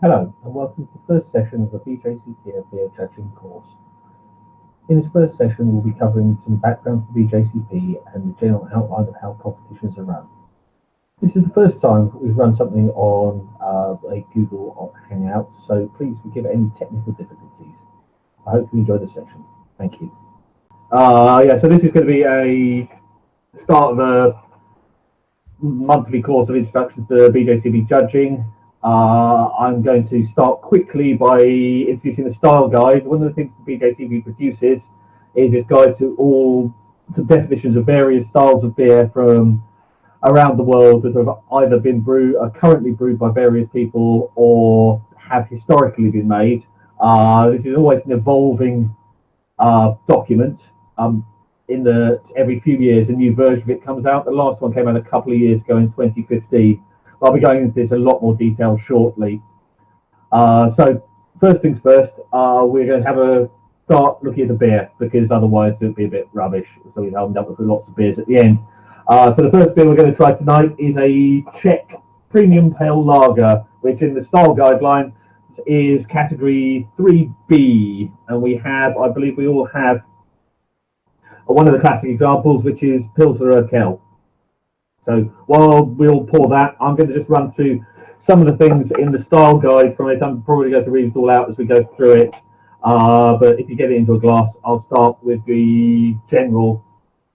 Hello, and welcome to the first session of the BJCP Beer Judging course. In this first session, we'll be covering some background for BJCP and the general outline of how competitions are run. This is the first time we've run something on a Google Hangout, so please forgive any technical difficulties. I hope you enjoy the session. Thank you. So this is going to be a start of a monthly course of introductions to BJCP Judging. I'm going to start quickly by introducing the style guide. One of the things the BJCP produces is this guide to all some definitions of various styles of beer from around the world that have either been brewed, are currently brewed by various people, or have historically been made. This is always an evolving document. Every few years, a new version of it comes out. The last one came out a couple of years ago in 2015. I'll be going into this in a lot more detail shortly. So first things first, we're going to have a start looking at the beer, because otherwise it'll be a bit rubbish. So we'll end up with lots of beers at the end. So the first beer we're going to try tonight is a Czech premium pale lager, which in the style guideline is category 3B. And we have, I believe we all have one of the classic examples, which is Pilsner Urquell. So while we'll pour that, I'm going to just run through some of the things in the style guide from it. I'm probably going to read it all out as we go through it. But if you get it into a glass, I'll start with the general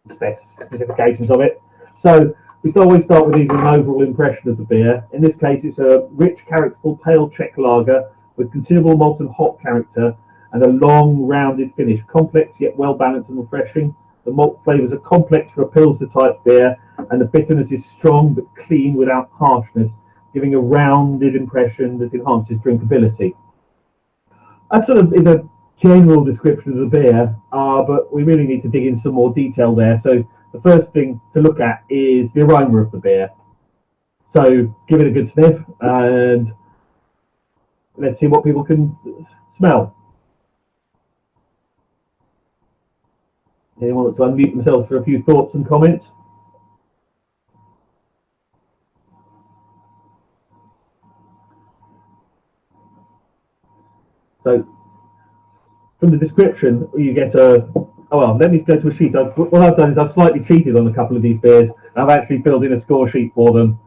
specifications of it. So we always start with an overall impression of the beer. In this case, it's a rich, characterful, pale Czech lager with considerable malt and hop character and a long, rounded finish, complex yet well-balanced and refreshing. The malt flavours are complex for a Pilsner type beer, and the bitterness is strong but clean without harshness, giving a rounded impression that enhances drinkability. That sort of is a general description of the beer, but we really need to dig in some more detail there. So the first thing to look at is the aroma of the beer. So give it a good sniff, and let's see what people can smell. Anyone wants to unmute themselves for a few thoughts and comments? So, from the description, you get let me go to a sheet. What I've done is I've slightly cheated on a couple of these beers. I've actually filled in a score sheet for them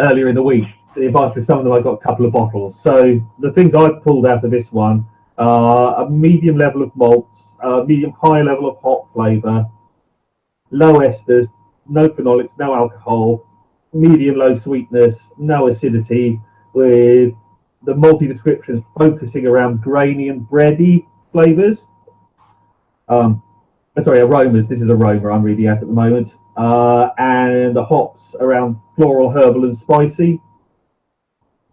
earlier in the week. In advance with some of them, I got a couple of bottles. So, the things I've pulled out of this one are a medium level of malts, medium high level of hop flavour, low esters, no phenolics, no alcohol, medium low sweetness, no acidity, with the multi descriptions focusing around grainy and bready flavours. Aromas. This is aroma I'm reading out at the moment. And the hops around floral, herbal and spicy.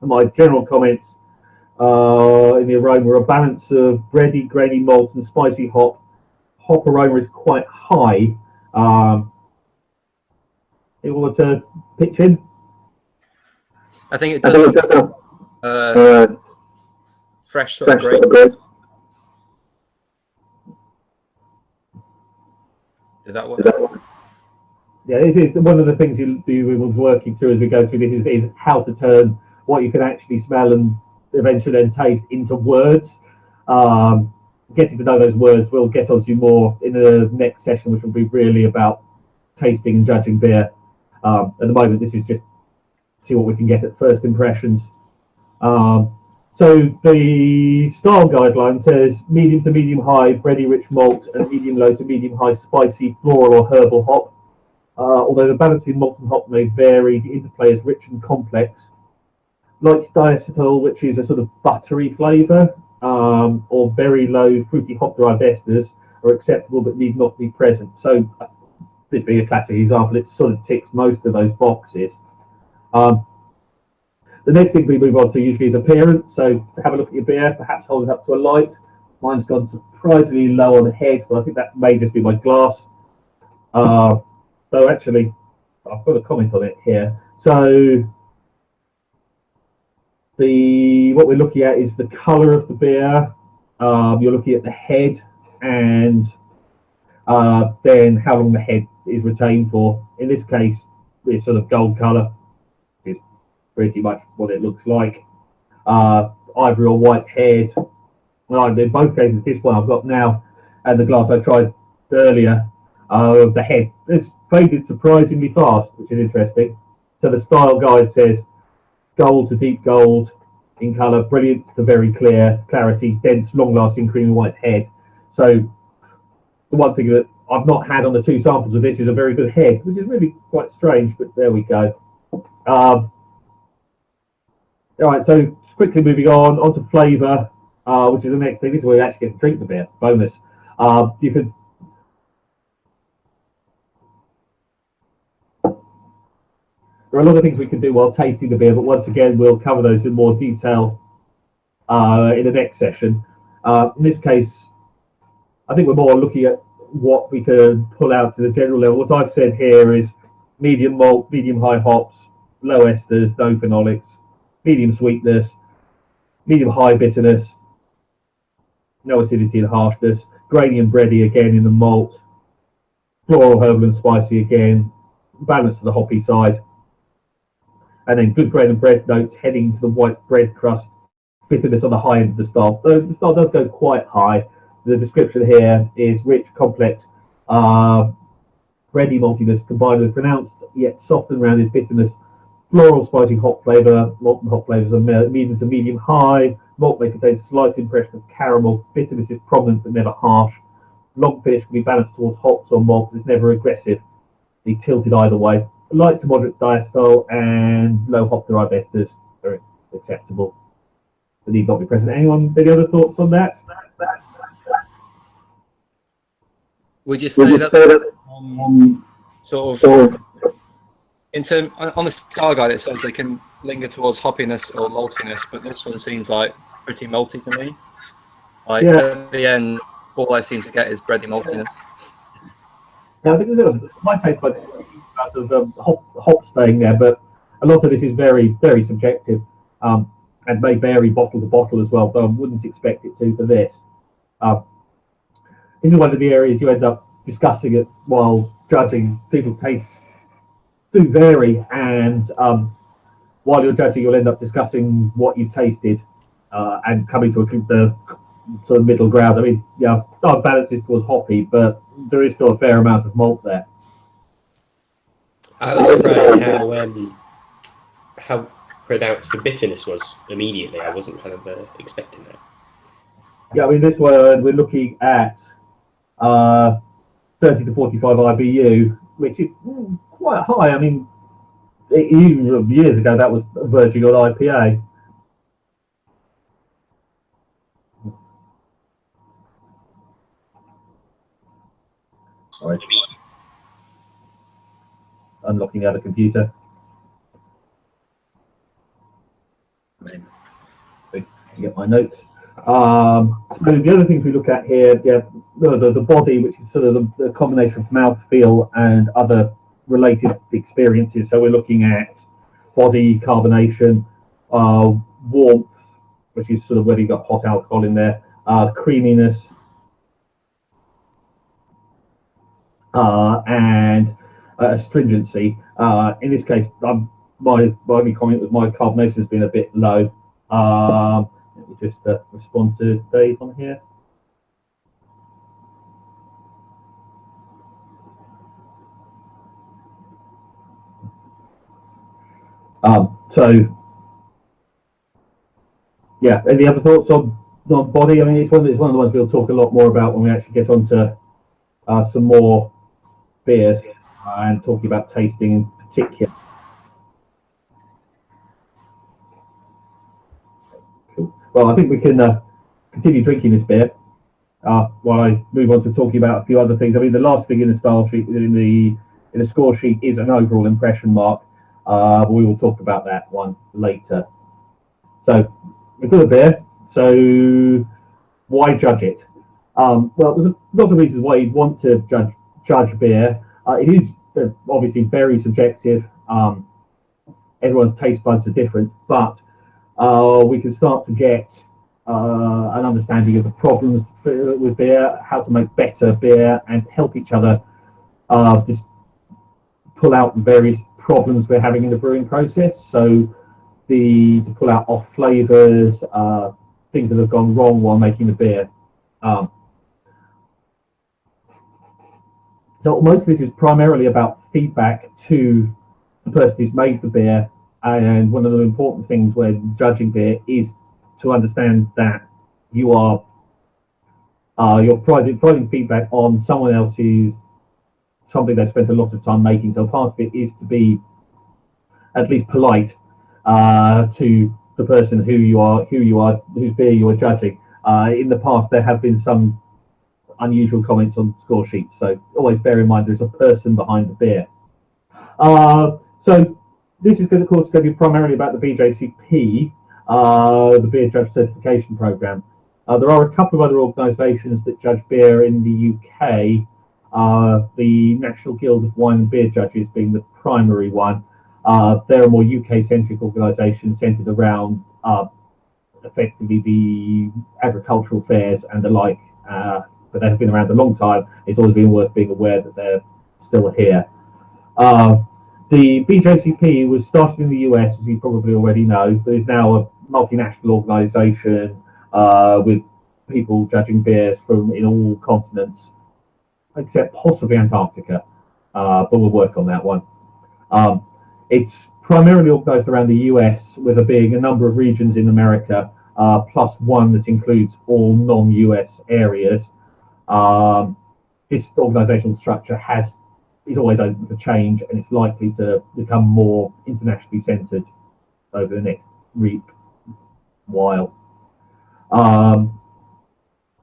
And my general comments in the aroma are a balance of bready, grainy malt and spicy hop. Hop aroma is quite high. You want to pitch in? I think it does have fresh sort of grape. Did that work? Yeah, this is one of the things we will be working through as we go through this is how to turn what you can actually smell and eventually then taste into words. Getting to know those words, we'll get onto more in the next session, which will be really about tasting and judging beer. At the moment, this is just see what we can get at first impressions. So the style guideline says medium to medium high bready rich malt and medium low to medium high spicy floral or herbal hop. Although the balance between malt and hop may vary, the interplay is rich and complex. Light diacetyl, which is a sort of buttery flavour, or very low fruity hop derived esters are acceptable but need not be present. So this being a classic example, it sort of ticks most of those boxes. The next thing we move on to usually is appearance. So have a look at your beer, perhaps hold it up to a light. Mine's gone surprisingly low on the head, but I think that may just be my glass. So actually, I've got a comment on it here. So what we're looking at is the colour of the beer. You're looking at the head and then how long the head is retained for. In this case, it's sort of gold colour is pretty much what it looks like. ivory or white head. Well, in both cases, this one I've got now and the glass I tried earlier, the head it's faded surprisingly fast, which is interesting. So the style guide says gold to deep gold in colour, brilliant to very clear, clarity, dense, long-lasting creamy white head. So the one thing that I've not had on the two samples of this is a very good head, which is really quite strange, but there we go. All right, so quickly moving on to flavour, which is the next thing. This is where you actually get to drink the beer. Bonus. You could. There are a lot of things we can do while tasting the beer, but once again, we'll cover those in more detail in the next session. In this case, I think we're more looking at what we can pull out to the general level. What I've said here is medium malt, medium high hops, low esters, no phenolics, medium sweetness, medium high bitterness, no acidity and harshness, grainy and bready again in the malt, floral, herbal and spicy again, balance to the hoppy side, and then good grain and bread notes heading to the white bread crust, bitterness on the high end of the style. The style does go quite high. The description here is rich, complex, bready maltiness combined with pronounced yet soft and rounded bitterness, floral, spicy hop flavour. Malt and hop flavours are medium to medium high. Malt may contain slight impression of caramel. Bitterness is prominent but never harsh. Long finish can be balanced towards hops or malt, but it's never aggressive. Be tilted either way. Light to moderate diastole and low hop derived esters are acceptable. But need not be present. Anyone? Any other thoughts on that? Would you say that sort of in term on the style guide it says they can linger towards hoppiness or maltiness, but this one seems like pretty malty to me. Like at the end, all I seem to get is bready maltiness. Yeah, I think there's my taste buds of hop staying there, but a lot of this is very, very subjective, and may vary bottle to bottle as well. But I wouldn't expect it to for this. This is one of the areas you end up discussing it while judging. People's tastes do vary, and while you're judging, you'll end up discussing what you've tasted and coming to the sort of middle ground. I mean, yeah, our balance is towards hoppy, but there is still a fair amount of malt there. I was surprised how pronounced the bitterness was immediately. I wasn't kind of expecting that. Yeah, I mean, this one we're looking at 30 to 45 IBU, which is quite high. I mean, even years ago, that was verging on IPA. Sorry. Unlocking the other computer. Get my notes. So the other things we look at here, the body, which is sort of the combination of mouthfeel and other related experiences. So we're looking at body, carbonation, warmth, which is sort of where you got hot alcohol in there, creaminess, and astringency. In this case, my only comment was my carbonation has been a bit low. Let me just respond to Dave on here. So yeah, any other thoughts on body? I mean, it's one of the ones we'll talk a lot more about when we actually get onto some more beers and talking about tasting in particular. Cool. Well, I think we can continue drinking this beer while I move on to talking about a few other things. I mean, the last thing in the style sheet, in the score sheet, is an overall impression mark. But we will talk about that one later. So we've got a beer. So why judge it? Well, there's a lot of reasons why you'd want to judge beer. It is obviously very subjective. Everyone's taste buds are different, but we can start to get an understanding of the problems with beer, how to make better beer, and help each other just pull out various problems we're having in the brewing process. So to pull out off flavors, things that have gone wrong while making the beer. So most of this is primarily about feedback to the person who's made the beer, and one of the important things when judging beer is to understand that you're providing feedback on someone else's something they've spent a lot of time making. So part of it is to be at least polite to the person whose beer you are judging. In the past, there have been some unusual comments on score sheets, so always bear in mind there's a person behind the beer. So this is, of course, going to be primarily about the BJCP, the Beer Judge Certification Program. There are a couple of other organisations that judge beer in the UK, the National Guild of Wine and Beer Judges being the primary one. They're a more UK-centric organisation centred around effectively the agricultural fairs and the like, but they have been around a long time. It's always been worth being aware that they're still here. The BJCP was started in the US, as you probably already know, but is now a multinational organisation with people judging beers from in all continents, except possibly Antarctica, but we'll work on that one. It's primarily organised around the US, with there being a number of regions in America, plus one that includes all non-US areas. This organisational structure is always open for change, and it's likely to become more internationally centred over the next while.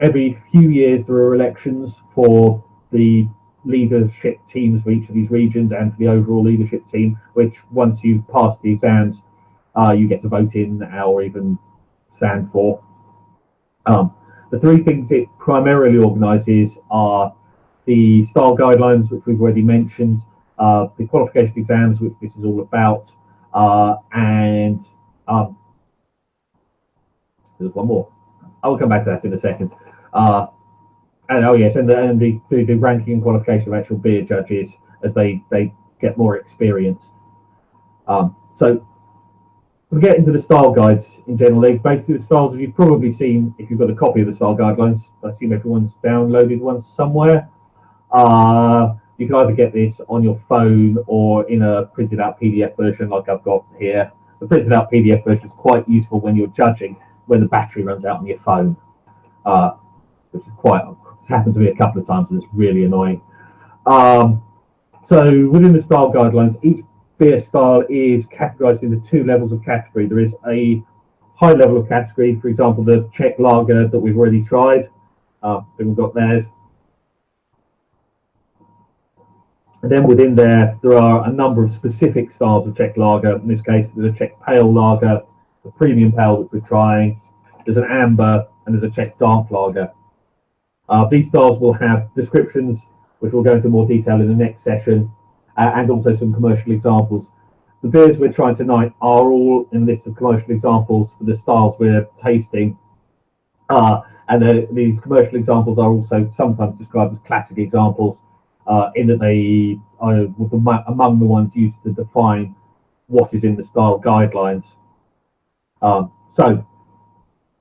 Every few years there are elections for the leadership teams for each of these regions and for the overall leadership team, which once you've passed the exams, you get to vote in or even stand for. The three things it primarily organises are the style guidelines, which we've already mentioned, the qualification exams, which this is all about, and there's one more. I will come back to that in a second. And the ranking and qualification of actual beer judges as they get more experienced. So we'll get into the style guides in general. Basically, the styles, as you've probably seen if you've got a copy of the style guidelines, I assume everyone's downloaded one somewhere. You can either get this on your phone or in a printed out PDF version like I've got here. The printed out PDF version is quite useful when you're judging when the battery runs out on your phone, which is it's happened to me a couple of times and it's really annoying. So within the style guidelines, each beer style is categorized into two levels of category. There is a high level of category, for example, the Czech lager that we've already tried. So we've got theirs. And then within there are a number of specific styles of Czech lager. In this case, there's a Czech pale lager, a premium pale that we're trying. There's an amber, and there's a Czech dark lager. These styles will have descriptions, which we'll go into more detail in the next session, and also some commercial examples. The beers we're trying tonight are all in a list of commercial examples for the styles we're tasting. And these commercial examples are also sometimes described as classic examples, in that they are among the ones used to define what is in the style guidelines. So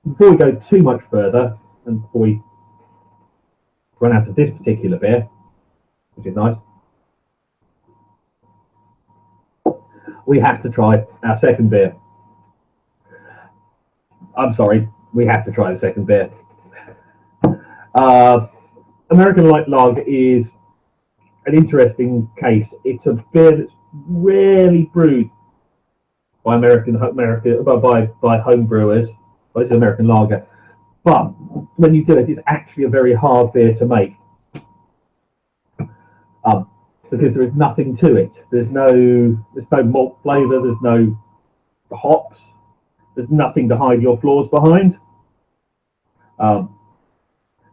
before we go too much further, and before we run out of this particular beer, which is nice, we have to try our second beer. I'm sorry, we have to try the second beer. American Light Lager is an interesting case. It's a beer that's rarely brewed by by home brewers. Well, it's an American lager, but when you do it, it's actually a very hard beer to make, because there is nothing to it. There's no malt flavour. There's no hops. There's nothing to hide your flaws behind.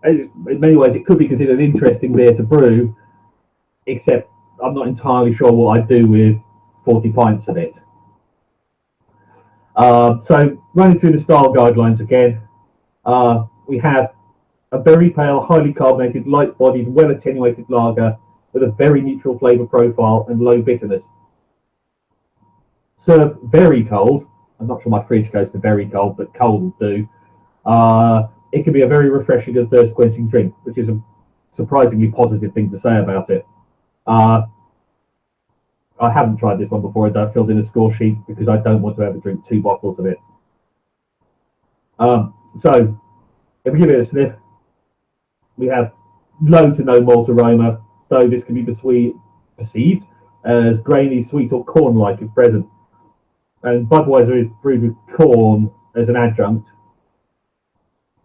In many ways, it could be considered an interesting beer to brew, except I'm not entirely sure what I'd do with 40 pints of it. So running through the style guidelines again, we have a very pale, highly carbonated, light-bodied, well-attenuated lager with a very neutral flavour profile and low bitterness. Served very cold, I'm not sure my fridge goes to very cold, but cold will do. It can be a very refreshing and thirst-quenching drink, which is a surprisingly positive thing to say about it. I haven't tried this one before. I filled in a score sheet because I don't want to ever drink 2 bottles of it. So, if we give it a sniff, we have low to no malt aroma, though this can be perceived as grainy, sweet, or corn-like if present. And Budweiser is brewed with corn as an adjunct,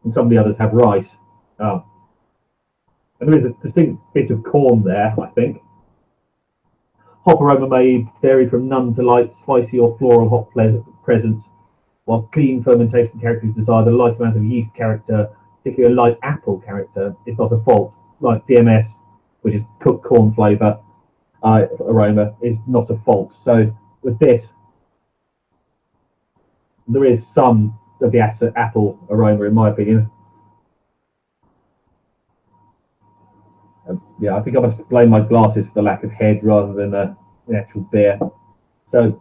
and some of the others have rice. And there is a distinct bit of corn there, I think. Hop aroma may vary from none to light, spicy or floral hop presence, while clean fermentation character is desired. A light amount of yeast character, particularly a light apple character, is not a fault. Like DMS, which is cooked corn flavour aroma, is not a fault. So with this, there is some of the apple aroma, in my opinion. Yeah, I think I must blame my glasses for the lack of head rather than the actual beer. So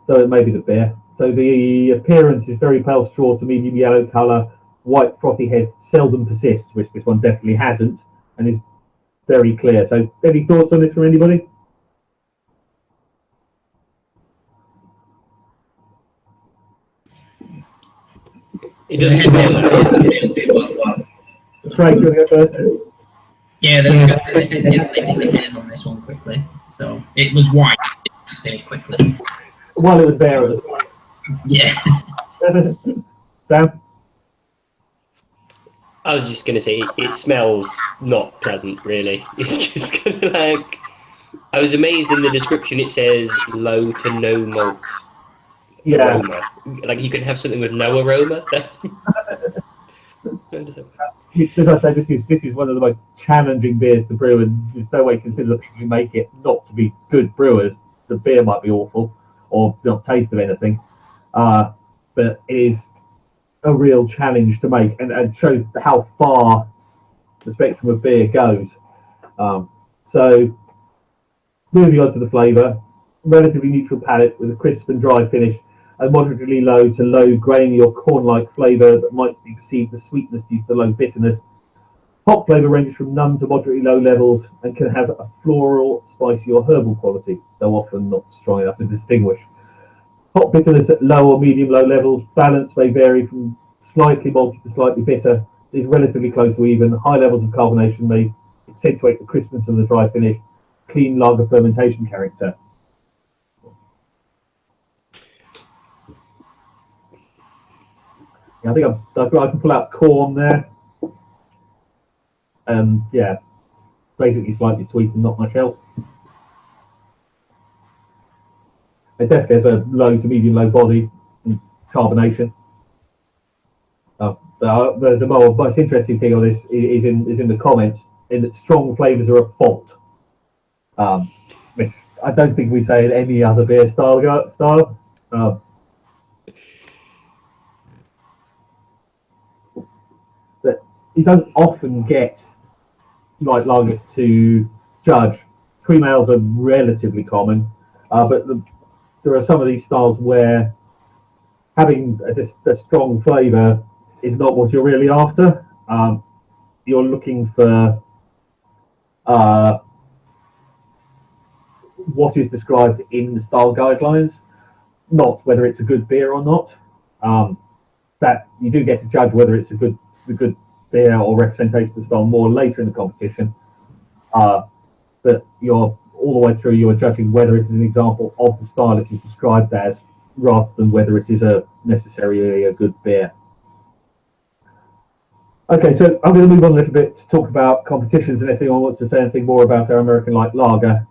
it may be the beer. So the appearance is very pale straw to medium yellow colour. White frothy head seldom persists, which this one definitely hasn't, and is very clear. So any thoughts on this from anybody? It doesn't smell. Craig, do you want to go first? Yeah, there's definitely disappears on this one quickly. So it was white, it disappeared quickly. While it was there, it was white. Yeah. Sam? I was just going to say, it smells not pleasant, really. It's just kind of like... I was amazed in the description it says low to no malt aroma. Like you can have something with no aroma. As I say, this is one of the most challenging beers to brew, and there's no way to consider the people who make it not to be good brewers. The beer might be awful or not taste of anything, but it is a real challenge to make, and shows how far the spectrum of beer goes. So moving on to the flavour, relatively neutral palate with a crisp and dry finish, and moderately low to low grainy or corn-like flavour that might be perceived as sweetness due to the low bitterness. Hop flavour ranges from none to moderately low levels and can have a floral, spicy or herbal quality, though often not strong enough to distinguish. Hop bitterness at low or medium-low levels. Balance may vary from slightly malty to slightly bitter. It is relatively close to even. High levels of carbonation may accentuate the crispness of the dry finish. Clean lager fermentation character. Yeah, I think I can pull out corn there. Yeah, basically slightly sweet and not much else. It definitely has a low to medium low body and carbonation. The most interesting thing on this is in the comments, in that strong flavours are a fault, which I don't think we say in any other beer style. But you don't often get light lagers to judge. Cream ales are relatively common, but there are some of these styles where having a strong flavour is not what you're really after. You're looking for what is described in the style guidelines, not whether it's a good beer or not. That you do get to judge whether it's a good beer or representation of the style more later in the competition. But you're all the way through, you're judging whether it is an example of the style it is described as, rather than whether it is necessarily a good beer. Okay, so I'm going to move on a little bit to talk about competitions, and if anyone wants to say anything more about our American light lager.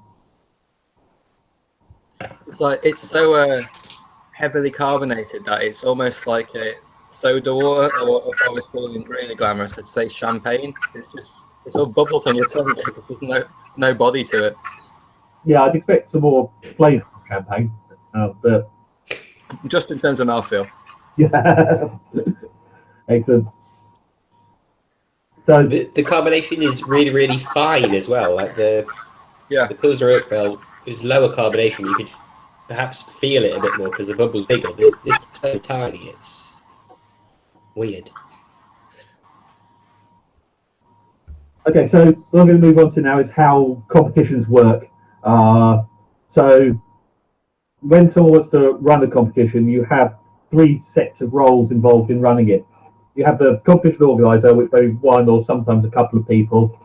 It's so heavily carbonated that it's almost like a soda water, or if I was feeling really glamorous, I'd say champagne. It's all bubbles on your tongue because there's no body to it. Yeah, I'd expect some more flavour from champagne, but just in terms of mouthfeel. Yeah, excellent. So the carbonation is really, really fine as well. Like the Pilsner Urquell is lower carbonation. You could perhaps feel it a bit more because the bubble's bigger. This is so tiny, it's weird. Okay, so what I'm going to move on to now is how competitions work. So when someone wants to run a competition, you have 3 sets of roles involved in running it. You have the competition organizer, which may be 1 or sometimes a couple of people.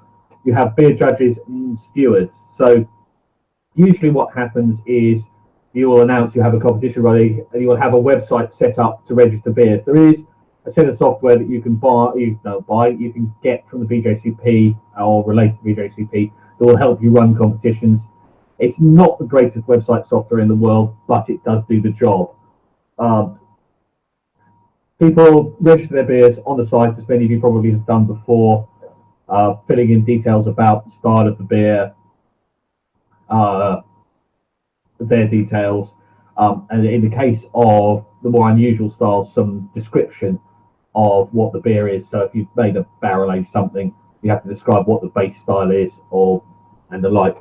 You have beer judges and stewards. So usually what happens is you will announce you have a competition running and you will have a website set up to register beers. There is a set of software that you can you can get from the BJCP or related to BJCP that will help you run competitions. It's not the greatest website software in the world, but it does do the job. People register their beers on the site, as many of you probably have done before, filling in details about the style of the beer, their details, and in the case of the more unusual styles, some description of what the beer is. So if you've made a barrel aged something, you have to describe what the base style is, and the like.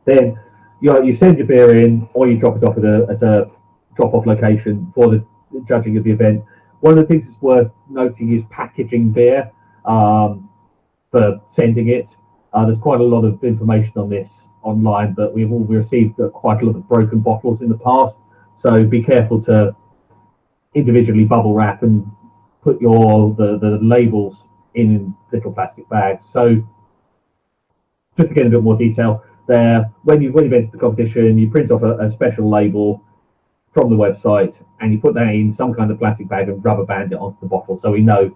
Then you send your beer in, or you drop it off at a drop-off location for the judging of the event. One of the things that's worth noting is packaging beer for sending it. There's quite a lot of information on this online, but we've all received quite a lot of broken bottles in the past. So be careful to individually bubble wrap and put the labels in little plastic bags. So just to get a bit more detail there, when you've entered the competition, you print off a special label from the website and you put that in some kind of plastic bag and rubber band it onto the bottle so we know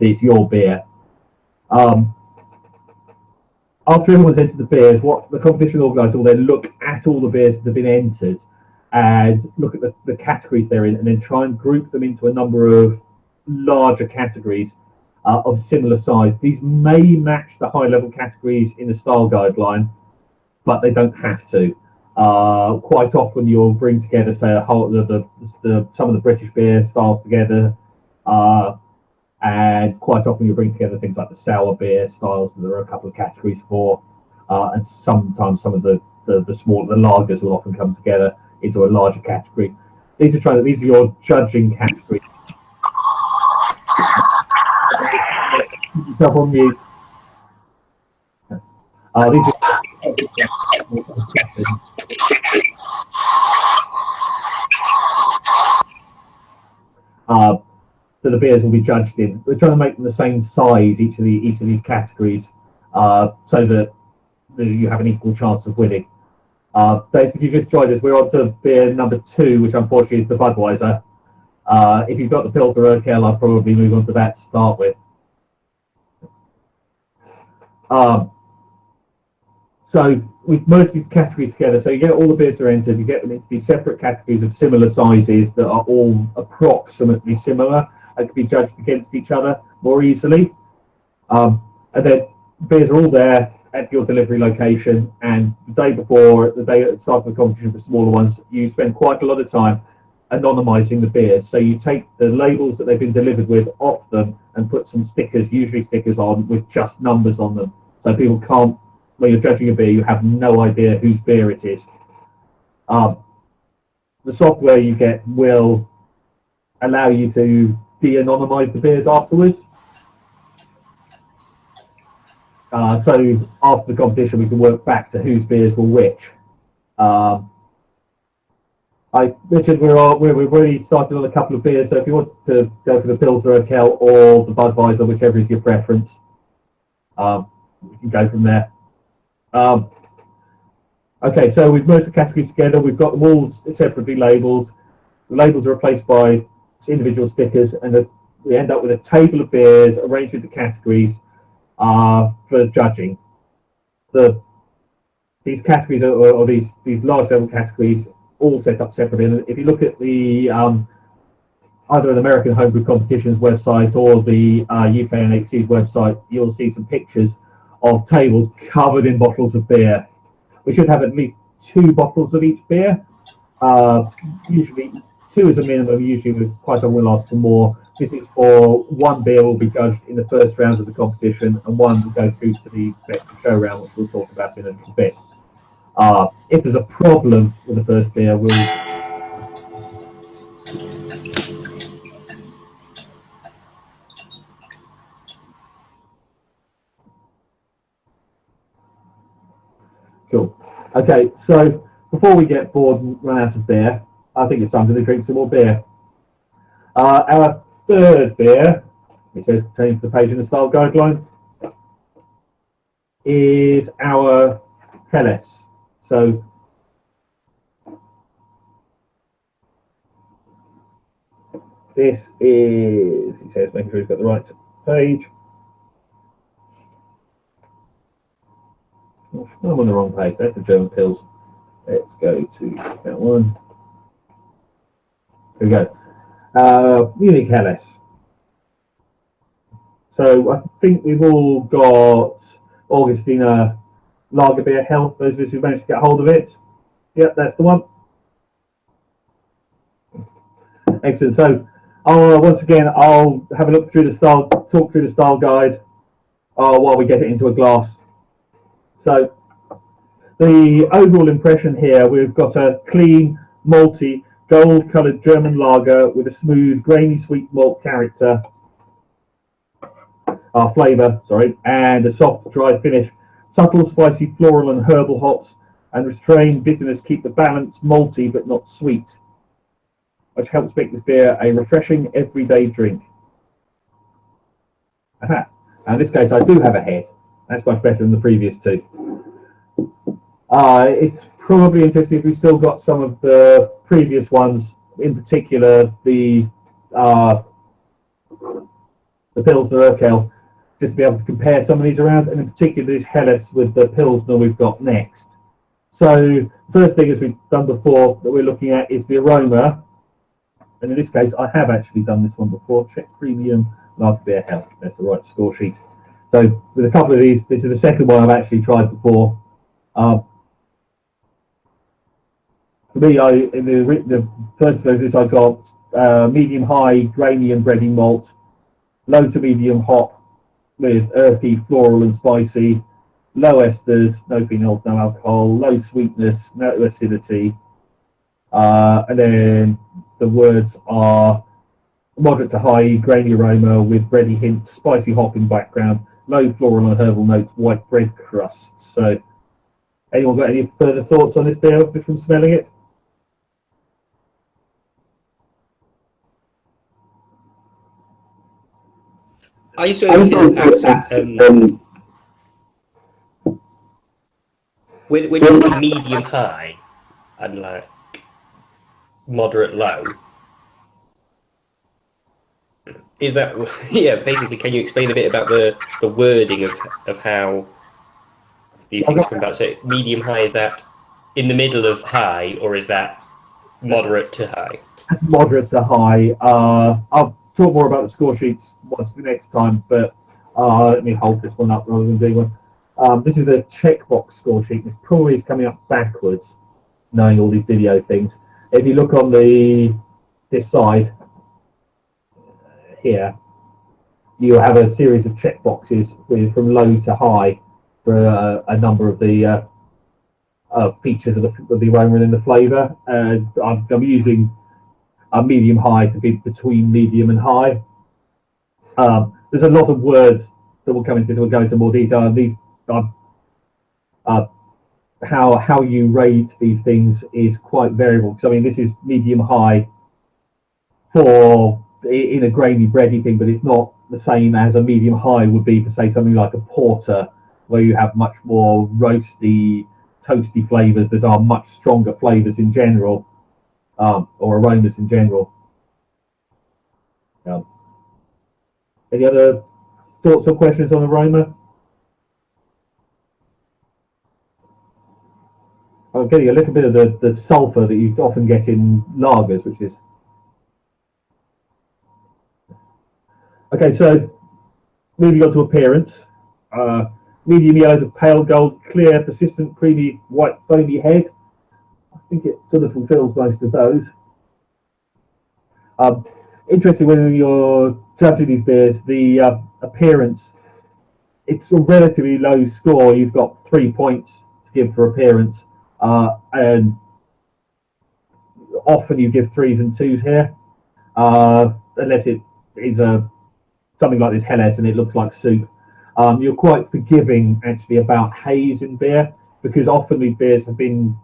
that it's your beer. After everyone's entered the beers, what the competition organizer will then look at all the beers that have been entered and look at the categories they're in, and then try and group them into a number of larger categories of similar size. These may match the high-level categories in the style guideline, but they don't have to. Quite often you'll bring together, say, some of the British beer styles together, and quite often you'll bring together things like the sour beer styles that there are a couple of categories for, and sometimes some of the lagers will often come together into a larger category. These are your judging categories. Yourself on mute. These are that the beers will be judged in. We're trying to make them the same size, each of these categories, so that you have an equal chance of winning. Dave, if you just joined us, we're on to beer number 2, which unfortunately is the Budweiser. If you've got the Pilsner Urquell, I'd probably move on to that to start with. So we've merged these categories together. So you get all the beers that are entered, you get them into these separate categories of similar sizes that are all approximately similar and can be judged against each other more easily. And then beers are all there at your delivery location, and the day before, the day at the start of the competition for smaller ones, you spend quite a lot of time anonymizing the beers. So you take the labels that they've been delivered with off them and put some stickers, usually stickers on with just numbers on them, so people can't, when you're judging a beer, you have no idea whose beer it is. The software you get will allow you to de-anonymize the beers afterwards. So after the competition, we can work back to whose beers were which. Richard, we've already started on a couple of beers, so if you want to go for the Pilsner Urquell or the Budweiser, whichever is your preference, we can go from there. Okay, so we've merged the categories together. We've got them all separately labelled. The labels are replaced by individual stickers, and we end up with a table of beers arranged into categories for judging. These categories or these large level categories all set up separately. And if you look at the either an American Homebrew Competitions website or the UK NHC's website, you'll see some pictures of tables covered in bottles of beer. We should have at least 2 bottles of each beer. Usually 2 is a minimum, usually with quite often we'll ask for more. This is for 1 beer will be judged in the first round of the competition, and 1 will go through to the best of show round, which we'll talk about in a little bit. If there's a problem with the first beer, we'll cool. Okay, so before we get bored and run out of beer, I think it's time to drink some more beer. Our third beer, which is contained to the page in the style guideline, is our Helles. So this is, he says, making sure he's got the right page. I'm on the wrong page. That's the German Pils. Let's go to that one. Here we go. Munich Helles. So I think we've all got Augustiner Lagerbier Hell. Those of us who managed to get hold of it. Yep, that's the one. Excellent. So once again, I'll have a look through the style, talk through the style guide while we get it into a glass. So the overall impression here, we've got a clean, malty, gold-coloured German lager with a smooth, grainy, sweet malt character, flavour, sorry, and a soft, dry finish. Subtle, spicy, floral and herbal hops and restrained bitterness keep the balance malty but not sweet, which helps make this beer a refreshing, everyday drink. Aha. Now in this case, I do have a head. That's much better than the previous two. It's probably interesting if we've still got some of the previous ones, in particular the Pilsner Urquell, just to be able to compare some of these around, and in particular this Helles with the Pilsner we've got next. So first thing, as we've done before, that we're looking at is the aroma, and in this case I have actually done this one before. Czech Premium Lagerbier Hell. That's the right score sheet. So with a couple of these, this is the second one I've actually tried before. For me, in the first of this, I got medium high, grainy and bready malt, low to medium hop with earthy, floral and spicy, low esters, no phenols, no alcohol, low sweetness, no acidity, and then the words are moderate to high, grainy aroma with bready hints, spicy hop in background, low floral and herbal notes, white bread crust. So, anyone got any further thoughts on this beer just from smelling it? I used to ask, when you say medium high and like moderate low, is that, yeah, basically, can you explain a bit about the wording of how these things come about? So medium high, is that in the middle of high, or is that moderate to high? Moderate to high. I'll talk more about the score sheets once the next time, but let me hold this one up rather than doing one. This is the checkbox score sheet. It's probably coming up backwards, knowing all these video things. If you look on this side here, you have a series of checkboxes from low to high for a number of the features of the aroma and the flavour. I'm using a medium high to be between medium and high. There's a lot of words that will come into this. We'll go into more detail. And these how you rate these things is quite variable. Because I mean, this is medium high for in a grainy bready thing, but it's not the same as a medium high would be for, say, something like a porter, where you have much more roasty, toasty flavours that are much stronger flavours in general, or aromas in general. Any other thoughts or questions on aroma? I'm getting a little bit of the sulphur that you often get in lagers, which is... Okay, so moving on to appearance. Medium yellow to pale gold, clear, persistent, creamy, white, foamy head. I think it sort of fulfills most of those. Interesting, when you're judging these beers, the appearance, it's a relatively low score. You've got 3 points to give for appearance. and often you give 3s and 2s here, unless it is something like this Helles and it looks like soup. You're quite forgiving actually about haze in beer, because often these beers have been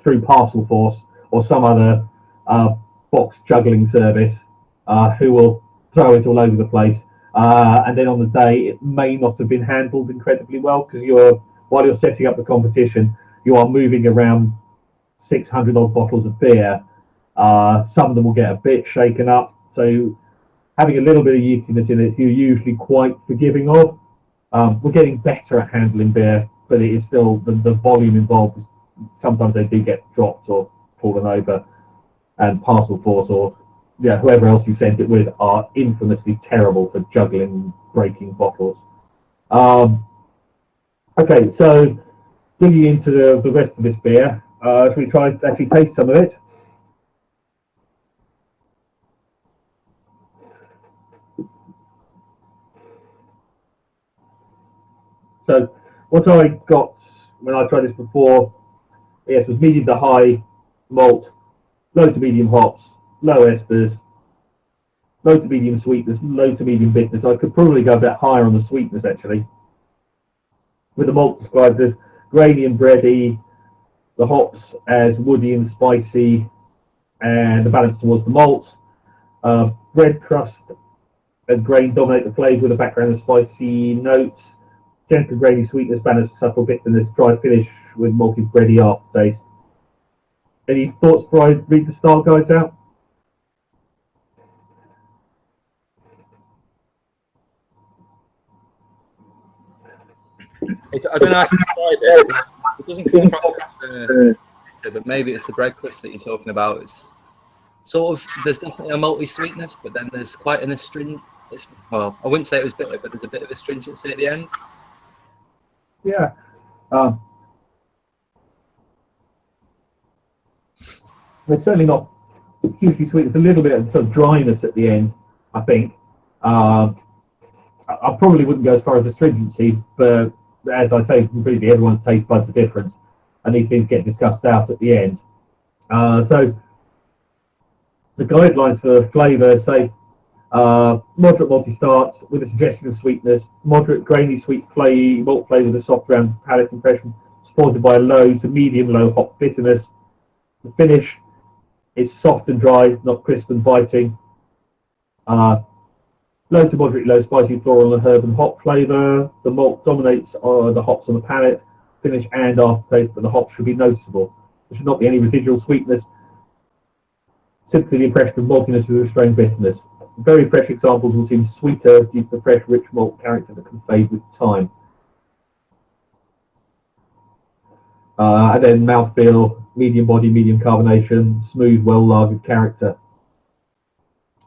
through Parcel Force or some other box juggling service, who will throw it all over the place, and then on the day it may not have been handled incredibly well, because while you're setting up the competition, you are moving around 600 odd bottles of beer. Some of them will get a bit shaken up, so having a little bit of yeastiness in it, you're usually quite forgiving of. We're getting better at handling beer, but it is still the volume involved. Sometimes they do get dropped or fallen over, and Parcel Force or whoever else you sent it with are infamously terrible for juggling, breaking bottles. Okay, so digging into the rest of this beer, should we try to actually taste some of it? So what I got when I tried this before, yes, was medium to high malt, low to medium hops, low esters, low to medium sweetness, low to medium bitterness. I could probably go a bit higher on the sweetness actually. With the malt described as grainy and bready, the hops as woody and spicy, and the balance towards the malt. Bread crust and grain dominate the flavour with a background of spicy notes. Gentle grainy sweetness, balanced with subtle bitterness, dry finish with malty bready aftertaste. Any thoughts before I read the style guides out? I don't know how to describe it. It doesn't come across as, but maybe it's the bread crust that you're talking about. It's sort of, there's definitely a malty sweetness, but then there's quite an astringent. Well, I wouldn't say it was bitter, but there's a bit of astringency at the end. Yeah. It's certainly not hugely sweet. It's a little bit of sort of dryness at the end, I think. I probably wouldn't go as far as astringency, but as I say completely, everyone's taste buds are different, and these things get discussed out at the end. So the guidelines for flavour say moderate malty start with a suggestion of sweetness, moderate grainy sweet malt flavour with a soft round palate impression, supported by a low to medium low hop bitterness. The finish is soft and dry, not crisp and biting. Low to moderate low spicy floral and herb and hop flavour. The malt dominates the hops on the palate, finish and aftertaste, but the hops should be noticeable. There should not be any residual sweetness, simply the impression of maltiness with restrained bitterness. Very fresh examples will seem sweeter due to the fresh, rich malt character that can fade with time. And then mouthfeel, medium body, medium carbonation, smooth, well-lagered character.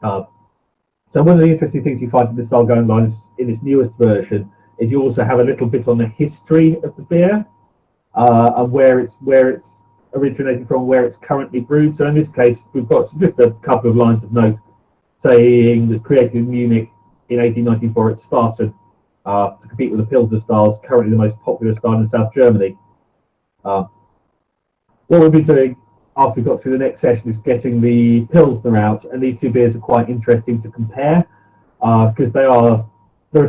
So one of the interesting things you find in the style guidelines in this newest version is you also have a little bit on the history of the beer, and where it's originated from, where it's currently brewed. So in this case, we've got just a couple of lines of note saying it was created in Munich in 1894 at Spartan to compete with the Pilsner styles, currently the most popular style in South Germany. What we'll be doing after we got through the next session is getting the Pilsner out, and these two beers are quite interesting to compare because there are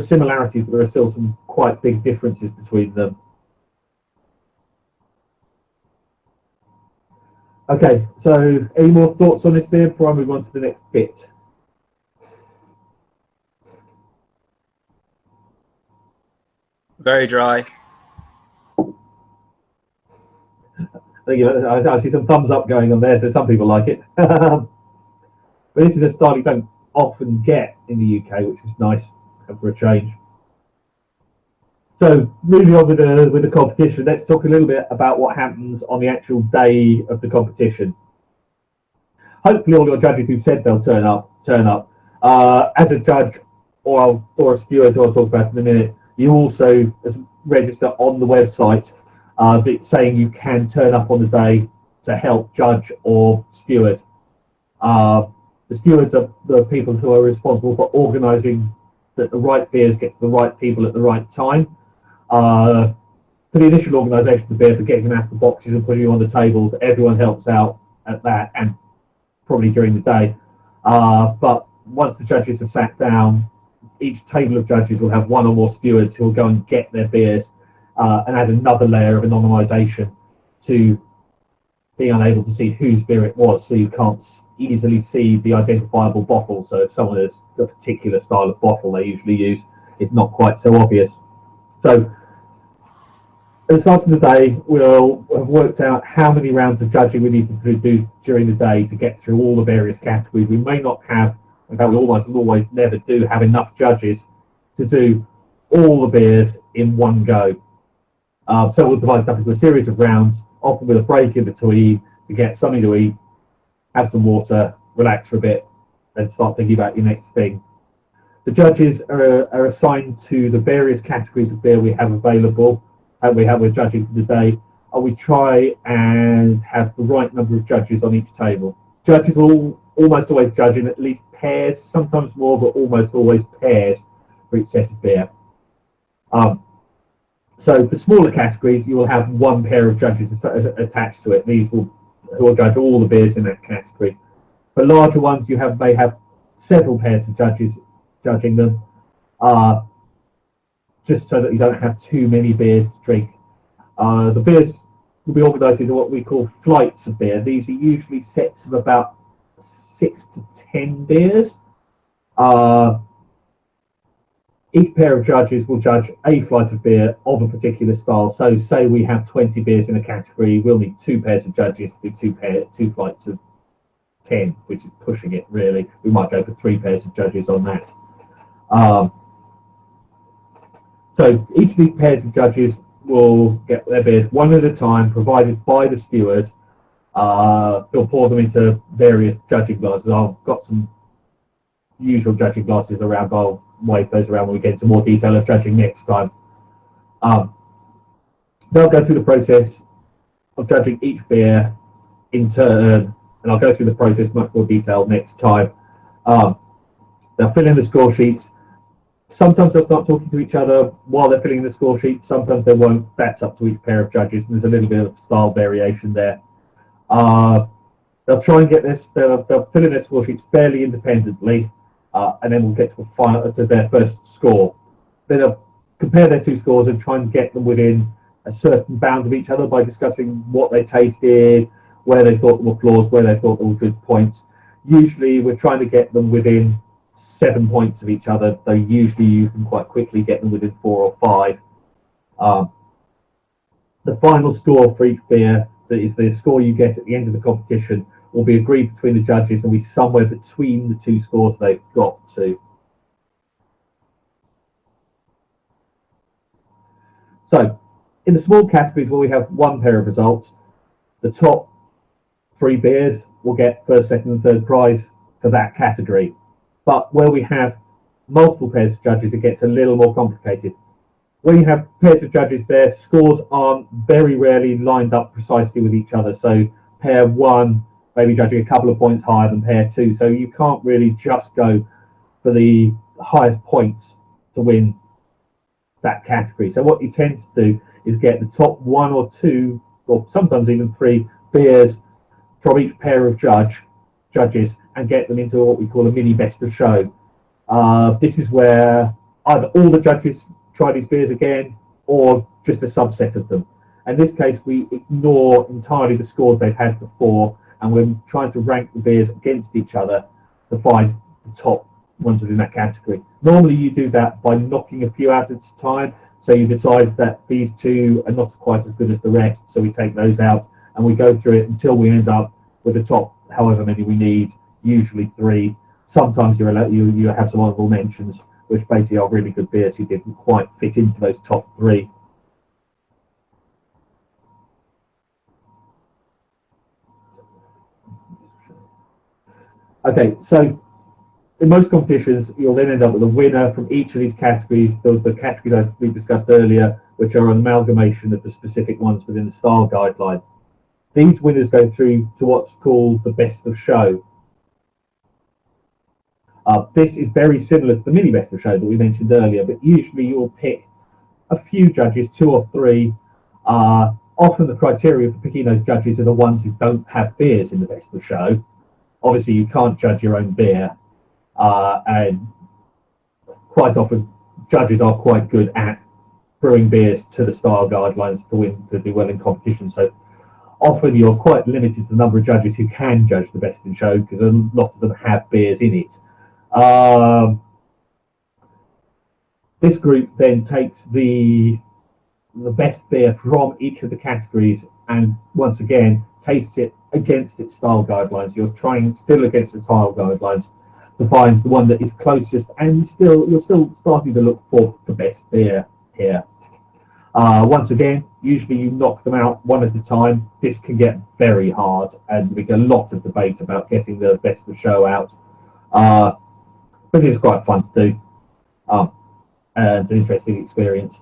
similarities, but there are still some quite big differences between them. Okay, so any more thoughts on this beer before I move on to the next bit? Very dry. I see some thumbs up going on there, so some people like it. But this is a style you don't often get in the UK, which is nice for a change. So moving on with the competition, let's talk a little bit about what happens on the actual day of the competition. Hopefully all your judges who said they'll turn up. As a judge or a steward, who I'll talk about in a minute, you also register on the website saying you can turn up on the day to help judge or steward. The stewards are the people who are responsible for organising that the right beers get to the right people at the right time. for the initial organisation of the beer, for getting them out of the boxes and putting them on the tables, everyone helps out at that, and probably during the day. But once the judges have sat down, each table of judges will have one or more stewards who will go and get their beers and add another layer of anonymisation to being unable to see whose beer it was, so you can't easily see the identifiable bottle. So if someone has a particular style of bottle they usually use, it's not quite so obvious. So at the start of the day, we'll have worked out how many rounds of judging we need to do during the day to get through all the various categories. We may not have, in fact we almost always never do have enough judges to do all the beers in one go. So we'll divide it up into a series of rounds, often with a break in between to get something to eat, have some water, relax for a bit, and start thinking about your next thing. The judges are assigned to the various categories of beer we have available, and we're judging for the day. And we try and have the right number of judges on each table. Judges will almost always judge in at least pairs, sometimes more, but almost always pairs for each set of beer. So for smaller categories, you will have one pair of judges attached to it. These who will judge all the beers in that category. For larger ones, you may have several pairs of judges judging them, just so that you don't have too many beers to drink. The beers will be organised into what we call flights of beer. These are usually sets of about 6 to 10 beers. Each pair of judges will judge a flight of beer of a particular style. So say we have 20 beers in a category, we'll need 2 pairs of judges to do 2 flights of 10, which is pushing it really. We might go for 3 pairs of judges on that. So each of these pairs of judges will get their beers one at a time, provided by the steward. They'll pour them into various judging glasses. I've got some usual judging glasses around, but I'll wave those around when we get into more detail of judging next time. They'll go through the process of judging each beer in turn, and I'll go through the process much more detail next time. They'll fill in the score sheets. Sometimes they'll start talking to each other while they're filling in the score sheet. Sometimes they won't. That's up to each pair of judges, and there's a little bit of style variation there. They'll try and get this. They'll fill in their score sheets fairly independently, and then we'll get to their first score. Then they'll compare their 2 scores and try and get them within a certain bound of each other by discussing what they tasted, where they thought there were flaws, where they thought there were good points. Usually we're trying to get them within 7 points of each other, though usually you can quite quickly get them within 4 or 5. The final score for each beer, that is the score you get at the end of the competition, will be agreed between the judges and be somewhere between the 2 scores they've got to. So, in the small categories where we have 1 pair of results, the top 3 beers will get first, second and third prize for that category. But where we have multiple pairs of judges, it gets a little more complicated. When you have pairs of judges, their scores aren't very rarely lined up precisely with each other. So pair 1 may be judging a couple of points higher than pair 2. So you can't really just go for the highest points to win that category. So what you tend to do is get the top 1 or 2, or sometimes even 3 beers from each pair of judges and get them into what we call a mini best of show. This is where either all the judges try these beers again or just a subset of them. In this case, we ignore entirely the scores they've had before, and we're trying to rank the beers against each other to find the top ones within that category. Normally you do that by knocking a few out at a time, so you decide that these 2 are not quite as good as the rest, so we take those out and we go through it until we end up with the top however many we need, usually 3. Sometimes you have some honorable mentions, which basically are really good beers who didn't quite fit into those top 3. Okay, so in most competitions, you'll then end up with a winner from each of these categories, the categories we discussed earlier, which are an amalgamation of the specific ones within the style guideline. These winners go through to what's called the best of show. This is very similar to the mini best of show that we mentioned earlier, but usually you'll pick a few judges, 2 or 3, Often the criteria for picking those judges are the ones who don't have beers in the best of show. Obviously, you can't judge your own beer, and quite often judges are quite good at brewing beers to the style guidelines to do well in competition. So often you're quite limited to the number of judges who can judge the best in show because a lot of them have beers in it. This group then takes the best beer from each of the categories and once again tastes it against its style guidelines. You're trying still against the style guidelines to find the one that is closest, and you're still starting to look for the best beer here. Once again, usually you knock them out one at a time. This can get very hard, and we get a lot of debate about getting the best of show out. But it's quite fun to do, and it's an interesting experience.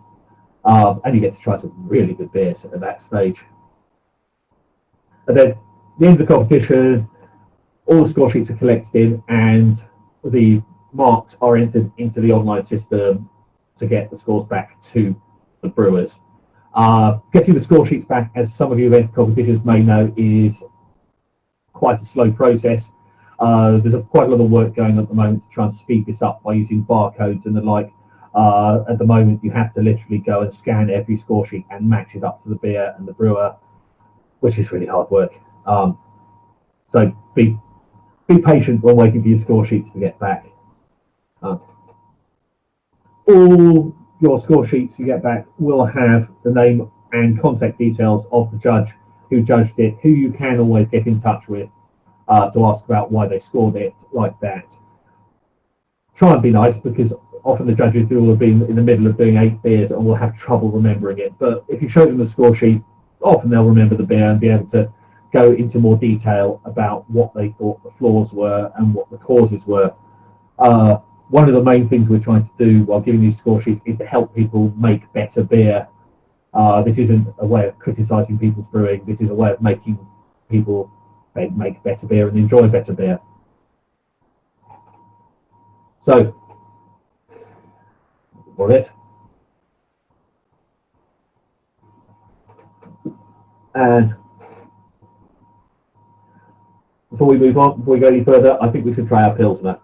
And you get to try some really good beers at that stage. And then at the end of the competition, all the score sheets are collected in, and the marks are entered into the online system to get the scores back to the brewers. Getting the score sheets back, as some of you who enter competitions may know, is quite a slow process. There's quite a lot of work going on at the moment to try and speed this up by using barcodes and the like. At the moment, you have to literally go and scan every score sheet and match it up to the beer and the brewer, which is really hard work. So be patient while waiting for your score sheets to get back. All your score sheets you get back will have the name and contact details of the judge who judged it, who you can always get in touch with to ask about why they scored it like that. Try and be nice, because often the judges will have been in the middle of doing 8 beers and will have trouble remembering it. But if you show them the score sheet, often they'll remember the beer and be able to go into more detail about what they thought the flaws were and what the causes were. One of the main things we're trying to do while giving these score sheets is to help people make better beer. This isn't a way of criticising people's brewing. This is a way of making people make better beer and enjoy better beer. So, for this. And before we move on, before we go any further, I think we should try our Pilsner.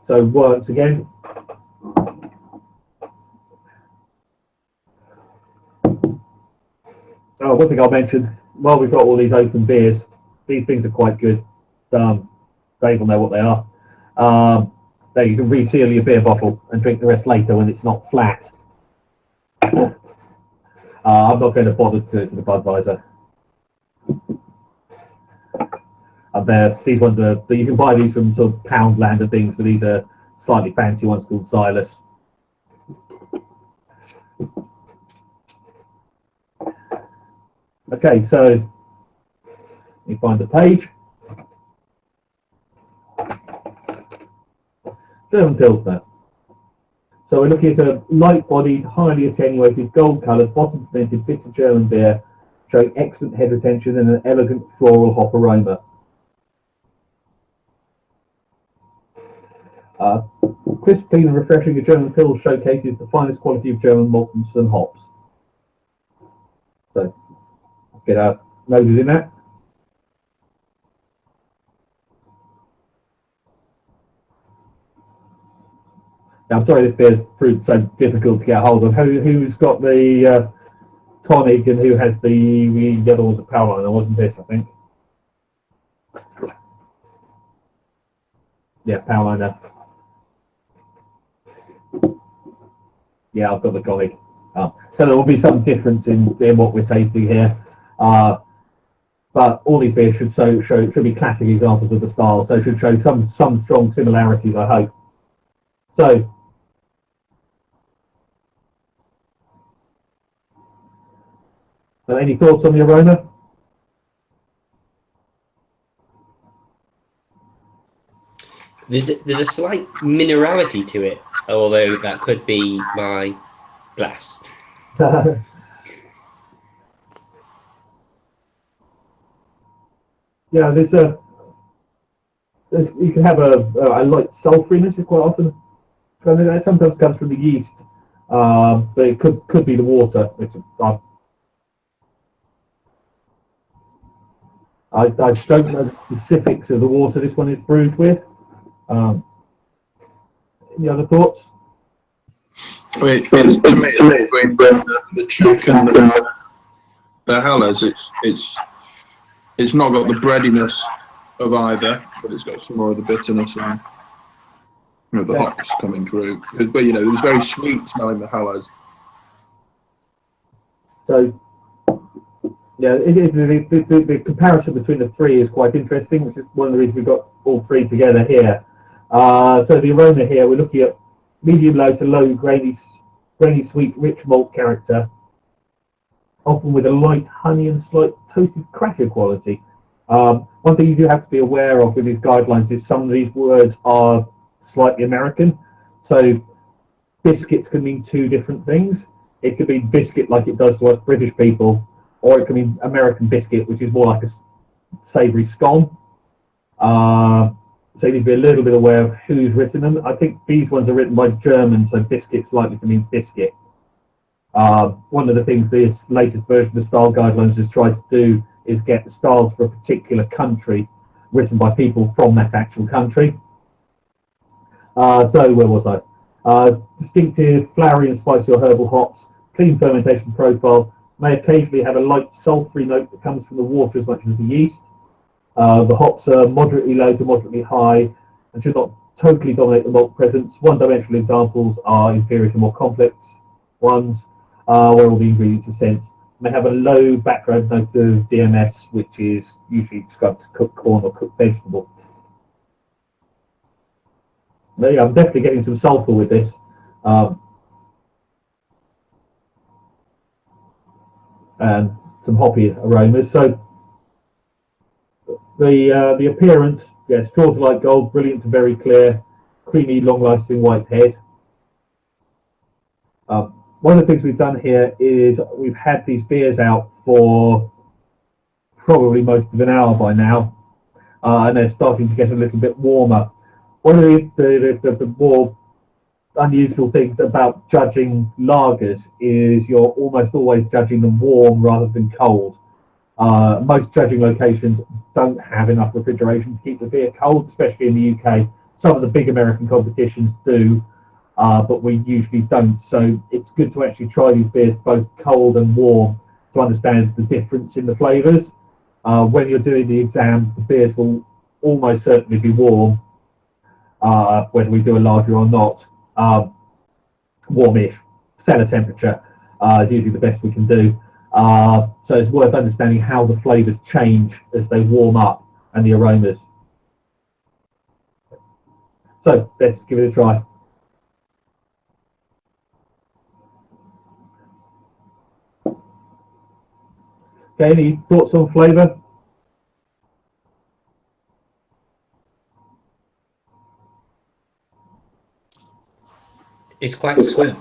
So once again, one thing I'll mention, while we've got all these open beers, these things are quite good. Dave will know what they are. There, you can reseal your beer bottle and drink the rest later when it's not flat. I'm not going to bother to do it to the Budweiser. These ones are, you can buy these from sort of Poundland and things, but these are slightly fancy ones called Silas. Okay, so let me find the page. German Pilsner. So we're looking at a light-bodied, highly attenuated, gold-coloured, bottom-fermented, bitter German beer, showing excellent head retention and an elegant floral hop aroma. Crisp, clean and refreshing, a German Pils showcases the finest quality of German malts and hops. So let's get our noses in that. Now, I'm sorry this beer proved so difficult to get a hold of. Who's got the tonic and who has the other one's a Paulaner, wasn't it, I think? Yeah, Paulaner. Yeah, I've got the tonic. So there will be some difference in what we're tasting here. But all these beers should be classic examples of the style, so should show some strong similarities, I hope. So, any thoughts on the aroma? There's a slight minerality to it, although that could be my glass. Yeah, you can have a light sulphuriness quite often. That sometimes comes from the yeast. but it could be the water. Which I don't know the specifics of the water this one is brewed with. Any other thoughts? To me, between the Czech and the Helles, it's not got the breadiness of either, but it's got some more of the bitterness and the hops coming through. But it was very sweet smelling the Helles. So, yeah, the comparison between the three is quite interesting, which is one of the reasons we've got all three together here. So the aroma here, we're looking at medium low to low grainy sweet rich malt character, often with a light honey and slight toasted cracker quality. One thing you do have to be aware of with these guidelines is some of these words are slightly American. So biscuits can mean two different things. It could be biscuit like it does to us British people, or it can mean American biscuit, which is more like a savoury scone. So you need to be a little bit aware of who's written them. I think these ones are written by Germans, so biscuit's likely to mean biscuit. One of the things this latest version of the style guidelines has tried to do is get the styles for a particular country written by people from that actual country. So where was I? Distinctive flowery and spicy or herbal hops, clean fermentation profile, may occasionally have a light sulphury note that comes from the water as much as the yeast. The hops are moderately low to moderately high and should not totally dominate the malt presence. One-dimensional examples are inferior to more complex ones, where all the ingredients are sensed. May have a low background note of DMS, which is usually described as cooked corn or cooked vegetable. But yeah, I'm definitely getting some sulphur with this. And some hoppy aromas. So the appearance, yeah, straws are like gold, brilliant to very clear, creamy, long-lasting white head. One of the things we've done here is we've had these beers out for probably most of an hour by now, and they're starting to get a little bit warmer. One of the more unusual things about judging lagers is you're almost always judging them warm rather than cold. Most judging locations don't have enough refrigeration to keep the beer cold, especially in the UK. Some of the big American competitions do, but we usually don't. So it's good to actually try these beers both cold and warm to understand the difference in the flavours. When you're doing the exam, the beers will almost certainly be warm, whether we do a lager or not. Warmish, cellar temperature is usually the best we can do. So it's worth understanding how the flavours change as they warm up and the aromas. So let's give it a try. Okay, any thoughts on flavour? It's quite sweet.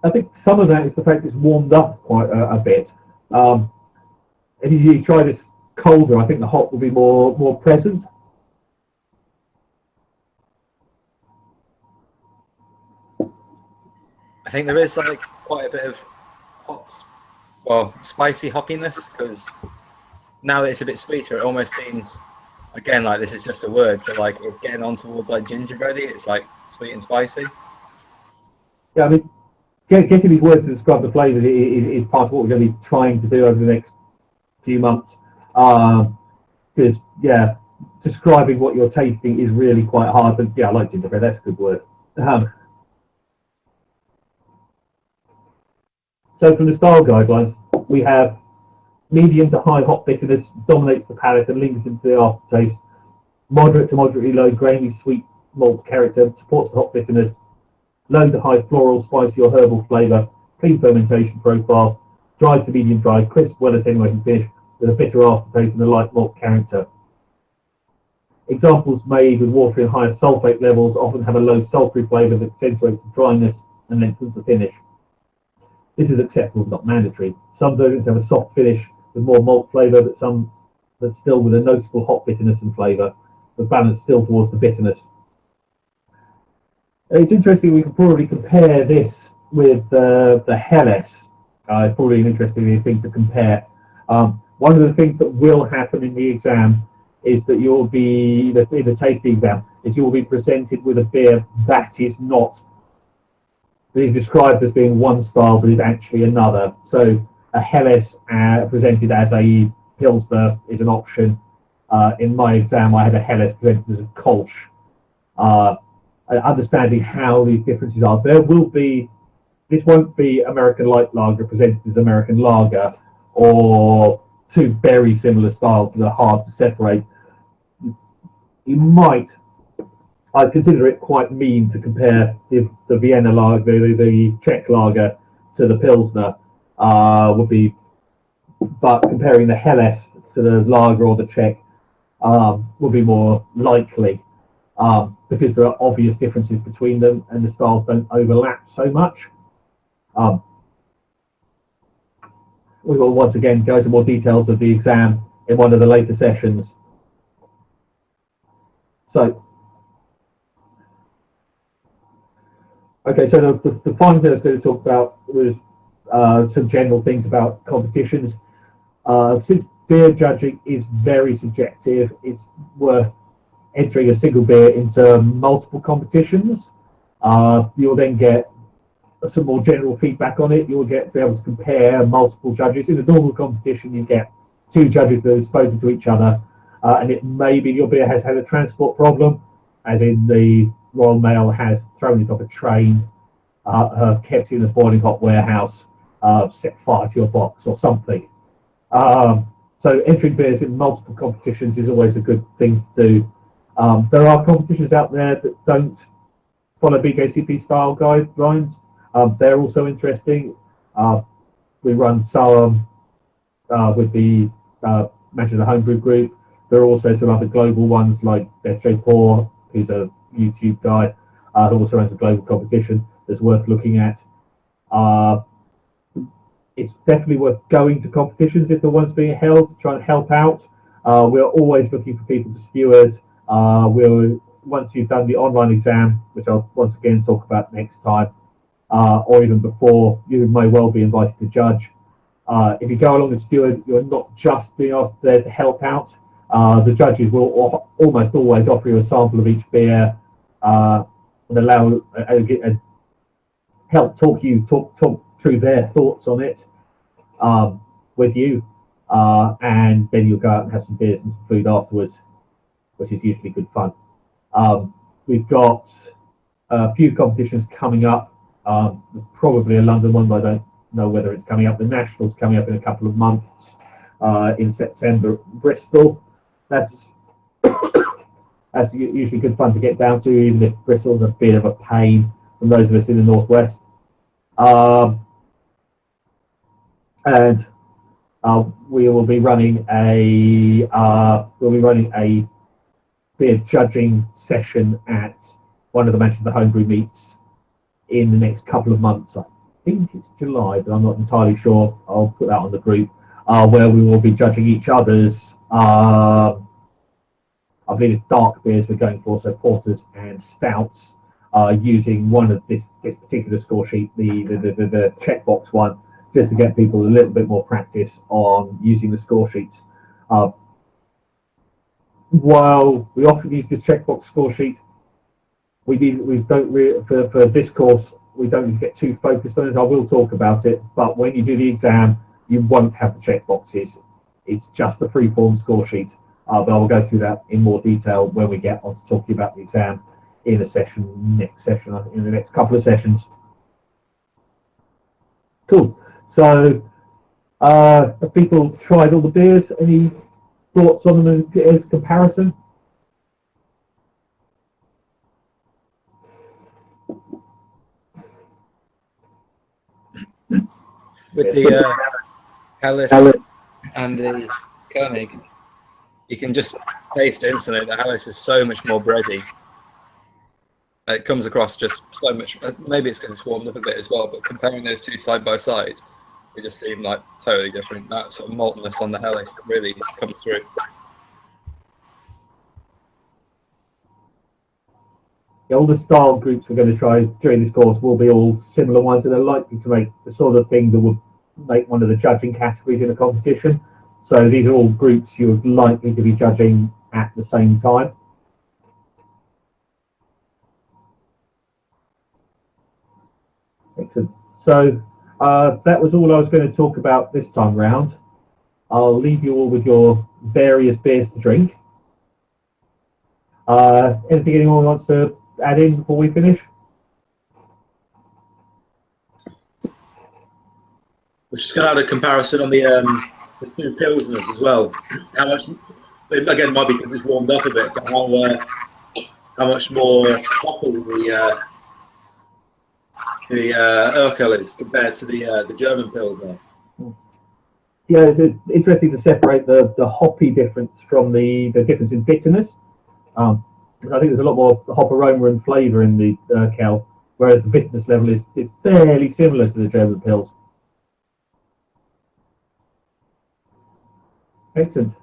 I think some of that is the fact it's warmed up quite a bit. If you try this colder, I think the hop will be more present. I think there is like quite a bit of hops, well, spicy hoppiness, because now that it's a bit sweeter, it almost seems, again, like this is just a word, but like it's getting on towards like gingerbready. It's like sweet and spicy. Yeah, I mean, getting these words to describe the flavours is part of what we're going to be trying to do over the next few months. Because, yeah, describing what you're tasting is really quite hard. But yeah, I like gingerbread, that's a good word. So from the style guidelines, we have medium to high hop bitterness, dominates the palate and lingers into the aftertaste. Moderate to moderately low grainy sweet malt character, supports the hop bitterness. Low to high floral, spicy or herbal flavour, clean fermentation profile, dry to medium dry, crisp, well attenuated finish with a bitter aftertaste and a light malt character. Examples made with water in higher sulphate levels often have a low sulphury flavour that accentuates the dryness and lengthens the finish. This is acceptable but not mandatory. Some versions have a soft finish with more malt flavour, but some but still with a noticeable hop bitterness and flavour, but balanced still towards the bitterness. It's interesting. We can probably compare this with the Helles. It's probably an interesting thing to compare. One of the things that will happen in the exam is that you'll be in the tasting exam is you'll be presented with a beer that is not that is described as being one style but is actually another. So a Helles presented as a Pilsner is an option. In my exam, I had a Helles presented as a Kolsch. Understanding how these differences are, this won't be American light lager presented as American lager, or two very similar styles that are hard to separate. I'd consider it quite mean to compare the Vienna lager, the Czech lager, to the Pilsner. But comparing the Helles to the lager or the Czech would be more likely. Because there are obvious differences between them and the styles don't overlap so much. We will once again go into more details of the exam in one of the later sessions. So, okay, so the final thing I was going to talk about was some general things about competitions. Since beer judging is very subjective, it's worth entering a single beer into multiple competitions. You'll then get some more general feedback on it. You'll be able to compare multiple judges. In a normal competition, you get two judges that have spoken to each other, and it may be your beer has had a transport problem, as in the Royal Mail has thrown it off a train, kept it in a boiling hot warehouse, set fire to your box or something. So entering beers in multiple competitions is always a good thing to do. There are competitions out there that don't follow BJCP style guidelines. They're also interesting. We run some with the Manchester Homebrew Group. There are also some other global ones like SJ Poor, who's a YouTube guy, who also runs a global competition that's worth looking at. It's definitely worth going to competitions if the one's being held to try and help out. We're always looking for people to steward. Once you've done the online exam, which I'll once again talk about next time, or even before, you may well be invited to judge. If you go along as steward, you're not just being asked there to help out. The judges will almost always offer you a sample of each beer and allow help talk through their thoughts on it with you, and then you'll go out and have some beers and some food afterwards, which is usually good fun. We've got a few competitions coming up. There's probably a London one, but I don't know whether it's coming up. The National's coming up in a couple of months in September. Bristol. That's usually good fun to get down to, even if Bristol's a bit of a pain from those of us in the northwest. And we will be running a beer judging session at one of the Manchester Homebrew meets in the next couple of months. I think it's July, but I'm not entirely sure. I'll put that on the group, where we will be judging each other's I believe it's dark beers we're going for, so porters and stouts, using one of this particular score sheet, the checkbox one, just to get people a little bit more practice on using the score sheets. While we often use this checkbox score sheet, for this course we don't need to get too focused on it. I will talk about it, but when you do the exam, you won't have the checkboxes. It's just a free-form score sheet. But I will go through that in more detail when we get on to talking about the exam in the next session, in the next couple of sessions. Cool. So, have people tried all the beers? Any thoughts on them as a comparison? With the Helles and the Koenig, you can just taste it instantly. The Helles is so much more bready. It comes across just so much. Maybe it's because it's warmed up a bit as well, but comparing those two side by side, they just seem like totally different. That sort of maltiness on the Helles really comes through. all the style groups we're going to try during this course will be all similar ones, and they're likely to make the sort of thing that would make one of the judging categories in a competition. So these are all groups you're likely to be judging at the same time. Excellent. So that was all I was going to talk about this time round. I'll leave you all with your various beers to drink. Anything anyone wants to add in before we finish? We're just going to add a comparison on the two Pilsners as well. How much, again, might be because it's warmed up a bit, but how much more hoppy the Urquell is compared to the German Pilsner. Yeah, it's interesting to separate the hoppy difference from the difference in bitterness. I think there's a lot more hop aroma and flavour in the Urquell, whereas the bitterness level is fairly similar to the German Pils. Excellent.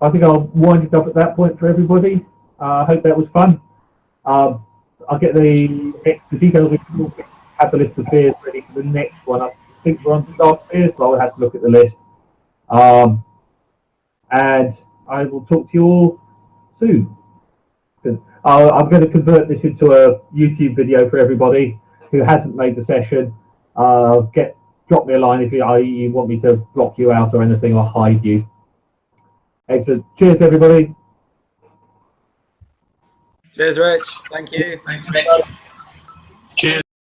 I think I'll wind it up at that point for everybody. I hope that was fun. I'll get the details. We'll have the list of beers ready for the next one. I think we're on to dark beers, but I'll have to look at the list. And I will talk to you all soon. I'm going to convert this into a YouTube video for everybody who hasn't made the session. Drop me a line if you want me to block you out or anything, or hide you. Excellent. Cheers, everybody. Cheers, Rich. Thank you. Thanks, Rich.